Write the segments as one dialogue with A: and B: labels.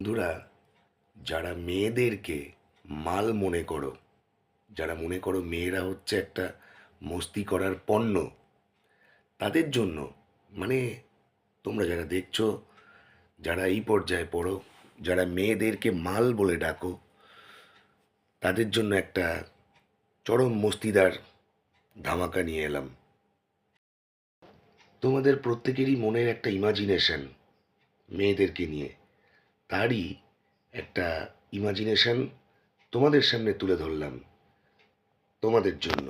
A: বন্ধুরা, যারা মেয়েদেরকে মাল মনে করো, যারা মনে করো মেয়েরা হচ্ছে একটা মস্তি করার পণ্য, তাদের জন্য মানে তোমরা যারা দেখছো, যারা এই পর্যায়ে পড়ো, যারা মেয়েদেরকে মাল বলে ডাকো, তাদের জন্য একটা চরম মস্তিদার ধামাকা নিয়ে এলাম। তোমাদের প্রত্যেকেরই মনের একটা ইমাজিনেশন মেয়েদেরকে নিয়ে, তারই একটা ইমাজিনেশন তোমাদের সামনে তুলে ধরলাম তোমাদের জন্য।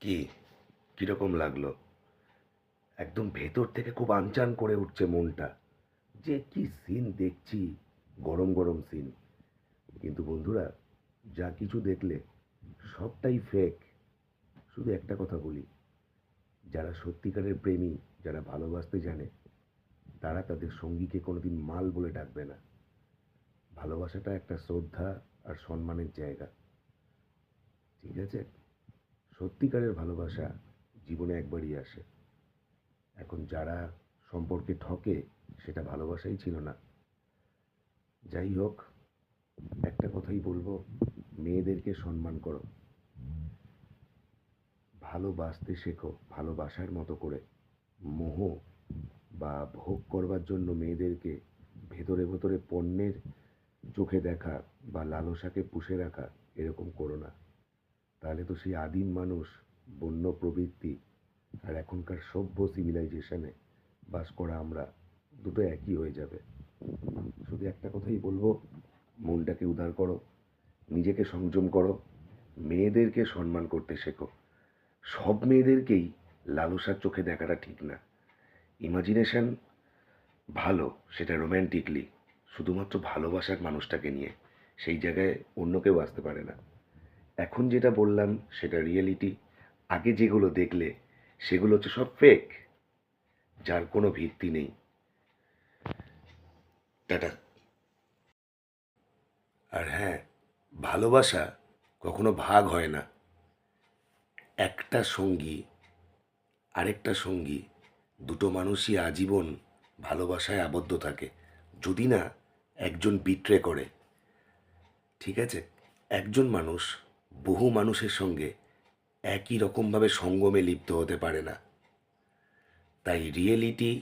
A: কি কিরকম লাগলো? একদম ভেতর থেকে খুব আনচান করে উঠছে মনটা, যে কি সিন দেখছি, গরম গরম সিন। কিন্তু বন্ধুরা, যা কিছু দেখলে সবটাই ফেক। শুধু একটা কথা বলি, যারা সত্যিকারের প্রেমী, যারা ভালোবাসতে জানে, তারা তাদের সঙ্গীকে কোনোদিন মাল বলে ডাকবে না। ভালোবাসাটা একটা শ্রদ্ধা আর সম্মানের জায়গা, ঠিক আছে? সত্যিকারের ভালোবাসা জীবনে একবারই আসে। এখন যারা সম্পর্কে ঠকে, সেটা ভালোবাসাই ছিল না। যাই হোক, একটা কথাই বলবো, মেয়েদেরকে সম্মান করো, ভালোবাসতে শেখো ভালোবাসার মতো করে। মোহ বা ভোগ করবার জন্য মেয়েদেরকে ভেতরে ভেতরে পণ্যের চোখে দেখা বা লালসাকে পুষে রাখা, এরকম করো না। তাহলে তো সেই আদিম মানুষ, বন্য প্রবৃত্তি, আর এখনকার সভ্য সিভিলাইজেশনে বাস করা আমরা, দুটো একই হয়ে যাবে। শুধু একটা কথাই বলবো, মনটাকে উদার করো, নিজেকে সংযম করো, মেয়েদেরকে সম্মান করতে শেখো। সব মেয়েদেরকেই লালসার চোখে দেখাটা ঠিক না। ইমাজিনেশন ভালো, সেটা রোম্যান্টিকলি, শুধুমাত্র ভালোবাসার মানুষটাকে নিয়ে। সেই জায়গায় অন্য কেউ আসতে পারে না। এখন যেটা বললাম সেটা রিয়েলিটি। আগে যেগুলো দেখলে সেগুলো হচ্ছে সব ফেক, যার কোনো ভিত্তি নেই। টাটা। আর হ্যাঁ, ভালোবাসা কখনো ভাগ হয় না। একটা সঙ্গী, আরেকটা সঙ্গী, দুটো মানুষই আজীবন ভালোবাসায় আবদ্ধ থাকে, যদি না একজন বিট্রে করে। ঠিক আছে? একজন মানুষ বহু মানুষের সঙ্গে একই রকমভাবে সঙ্গমে লিপ্ত হতে পারে না। তাই রিয়েলিটি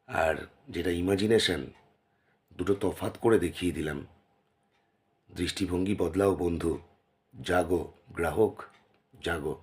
A: আর যেটা ইমাজিনেশন, দুটো তফাৎ করে দেখিয়ে দিলাম। দৃষ্টিভঙ্গি বদলাও বন্ধু, জাগো গ্রাহক, জাগো।